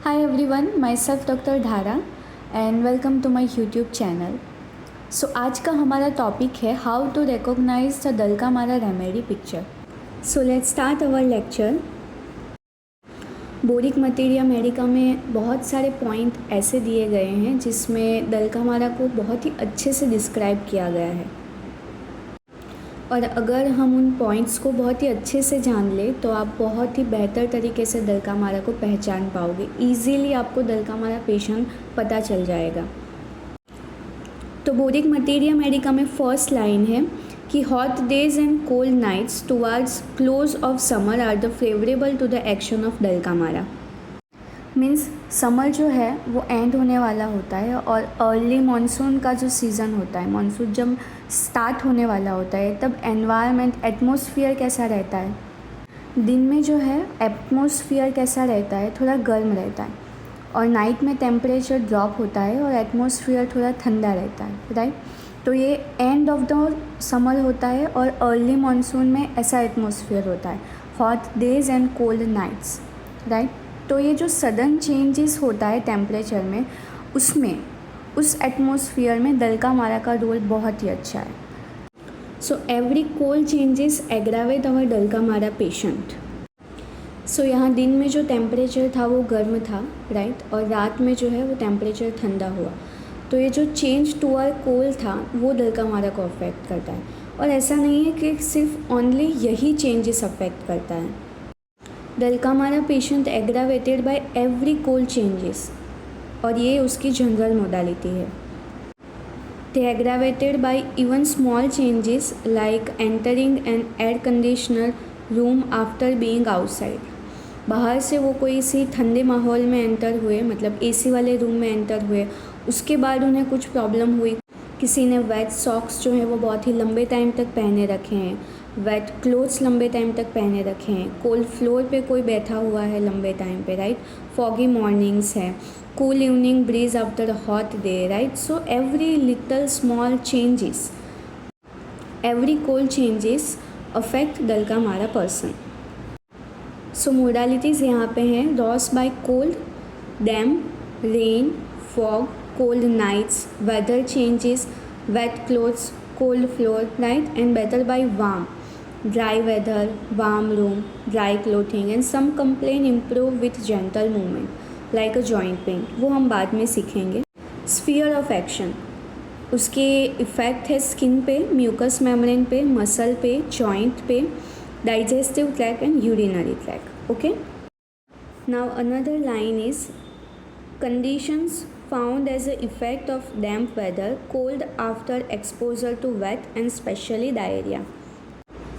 Hi everyone, myself Dr. Dhara and welcome to my YouTube channel. So आज का हमारा topic है how to recognise the दलका मारा remedy picture. So let's start our lecture. Boric materia medica में बहुत सारे पॉइंट ऐसे दिए गए हैं जिसमें दलका मारा को बहुत ही अच्छे से डिस्क्राइब किया गया है, और अगर हम उन पॉइंट्स को बहुत ही अच्छे से जान लें तो आप बहुत ही बेहतर तरीके से दलका मारा को पहचान पाओगे. ईजीली आपको दलका मारा पेशेंट पता चल जाएगा. तो बोरिक मटेरिया मेडिका में फर्स्ट लाइन है कि hot days and cold nights towards close of summer are the favourable to the action of Dulcamara. Means summer जो है वो एंड होने वाला होता है और अर्ली मानसून का जो सीज़न होता है, मानसून जब स्टार्ट होने वाला होता है, तब एनवायरनमेंट एटमॉस्फेयर कैसा रहता है. दिन में जो है एटमॉस्फेयर कैसा रहता है, थोड़ा गर्म रहता है, और नाइट में टेम्परेचर ड्रॉप होता है और एटमॉस्फेयर थोड़ा ठंडा रहता है, राइट. तो ये एंड ऑफ द समर होता है और अर्ली मानसून में ऐसा एटमॉस्फेयर होता है, hot days and cold nights, right. तो ये जो सडन चेंजेस होता है टेम्परेचर में, उसमें उस एटमॉस्फेयर में दलका मारा का रोल बहुत ही अच्छा है. So every cold changes aggravate our dulcamara patient. सो यहाँ दिन में जो टेम्परेचर था वो गर्म था, राइट, और रात में जो है वो टेम्परेचर ठंडा हुआ. तो ये जो चेंज टूअर कोल्ड था वो दलका मारा को अफेक्ट करता है. और ऐसा नहीं है कि सिर्फ ओनली यही चेंजेस अफेक्ट करता है. Dulcamara patient aggravated by every cold changes, और ये उसकी जनरल मोडालिटी है. They aggravated by even small changes like entering an air conditioner room after being outside. बाहर से वो कोई सी ठंडे माहौल में एंटर हुए, मतलब एसी वाले रूम में एंटर हुए, उसके बाद उन्हें कुछ प्रॉब्लम हुई. किसी ने वेट सॉक्स जो हैं वो बहुत ही लंबे टाइम तक पहने रखे हैं, वेट क्लोथ्स लंबे टाइम तक पहने रखे हैं, कोल्ड फ्लोर पे कोई बैठा हुआ है लंबे टाइम पे, राइट. फॉगी मॉर्निंग्स है, cool evening breeze after hot day, right. So every little small changes, every cold changes affect dulcamara person. So modalities यहाँ पे हैं worse by cold, damp, rain, fog, cold nights, weather changes, wet clothes, cold floor, right, and better by warm, dry weather, warm room, dry clothing, and some complain improve with gentle movement like a joint pain. वो हम बाद में सीखेंगे. Sphere of action, उसके effect है skin पे, mucus membrane पे, muscle पे, जॉइंट पे, digestive track and urinary track. Okay. Now another line is conditions found as an effect of damp weather, cold after exposure to wet and specially diarrhea.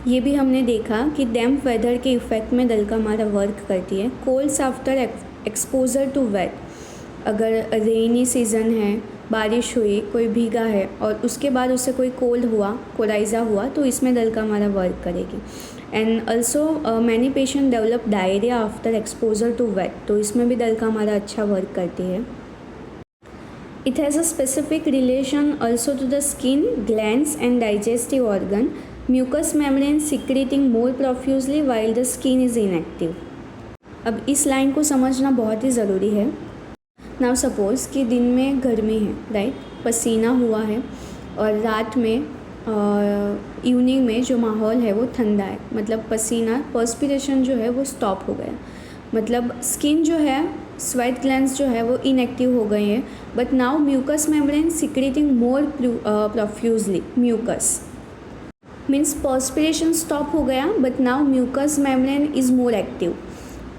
ये भी हमने देखा कि डैम्प weather के effect में दलका मारा वर्क करती है. Colds after exposure to wet, अगर रेनी सीज़न है, बारिश हुई, कोई भीगा है और उसके बाद उससे कोई कोल्ड हुआ, कोराइज़ा हुआ, तो इसमें दलका मारा वर्क करेगी. And also many patient develop diarrhoea after exposure to wet, तो इसमें भी दलका मारा अच्छा वर्क करती है. It has a specific relation also to the skin, glands and digestive organ. Mucous membrane secreting more profusely while the skin is inactive. अब इस लाइन को समझना बहुत ही ज़रूरी है. Now suppose कि दिन में गर्मी है, राइट, पसीना हुआ है, और रात में इवनिंग में जो माहौल है वो ठंडा है, मतलब पसीना, पर्स्पिरेशन जो है वो स्टॉप हो गया, मतलब स्किन जो है, स्वेट ग्लैंड्स जो है वो इनएक्टिव हो गए हैं. But now mucous membrane secreting more profusely. Mucus means perspiration stop हो गया, but now mucous membrane is more active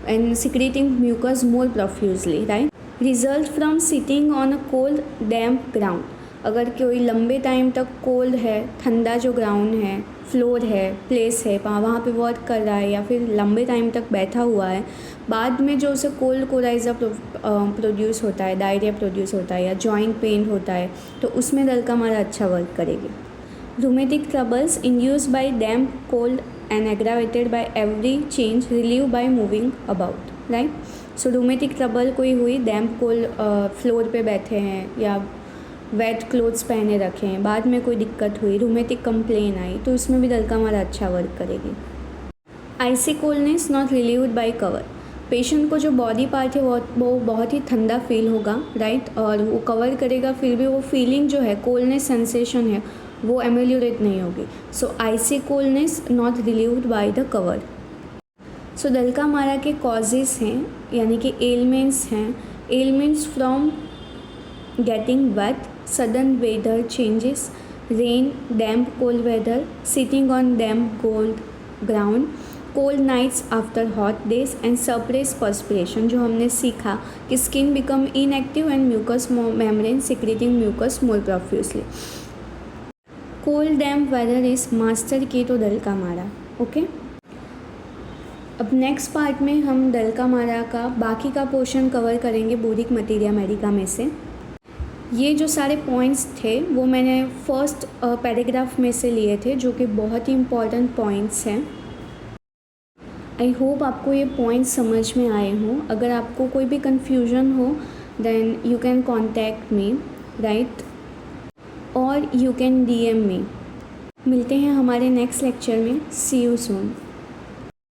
and secreting mucus more profusely, right. Result from sitting on a cold damp ground, अगर कोई लंबे time तक cold है, ठंडा जो ground है, फ्लोर है, प्लेस है, वहाँ पे वर्क कर रहा है या फिर लंबे टाइम तक बैठा हुआ है, बाद में जो उसे कोल्ड कोराइज़ा प्रोड्यूस होता है, डायरिया प्रोड्यूस होता है या जॉइंट पेन होता है, तो उसमें दलका मारा अच्छा वर्क करेगी. Rheumatic troubles induce by damp cold and aggravated by every change relieve by moving about, right. So rheumatic trouble कोई हुई, डैम्प कोल्ड फ्लोर पे बैठे हैं या वेट क्लोथ्स पहने रखे हैं, बाद में कोई दिक्कत हुई, रूमेटिक कंप्लेन आई, तो इसमें भी दलका मारा अच्छा वर्क करेगी. Icy coldness not relieved by cover, patient को जो बॉडी पार्ट है वो बहुत ही ठंडा फील होगा, राइट, और वो कवर करेगा, फिर भी वो फीलिंग जो है, कोल्डनेस सेंसेशन है, वो एमेलियोरेट नहीं होगी। So icy coldness not relieved by the cover. So dulcamara के कॉजेज़ हैं, यानी कि एलिमेंट्स हैं। Elements from getting wet, sudden weather changes, rain, damp cold weather, sitting on damp cold ground, cold nights after hot days and suppress perspiration, जो हमने सीखा कि skin become inactive and mucus membrane secreting mucus more profusely. Cold damp weather is master की to dulcamara. Okay, अब next part में हम दलका मारा का बाकी का पोर्शन कवर करेंगे बोरिक मटीरिया मेडिका में से। ये जो सारे पॉइंट्स थे वो मैंने फर्स्ट पैराग्राफ में से लिए थे, जो कि बहुत ही इम्पॉर्टेंट पॉइंट्स हैं। आई होप आपको ये पॉइंट्स समझ में आए हों। अगर आपको कोई भी कन्फ्यूजन हो then you can contact me, right, और यू कैन DM मी। मिलते हैं हमारे नेक्स्ट लेक्चर में। See you soon.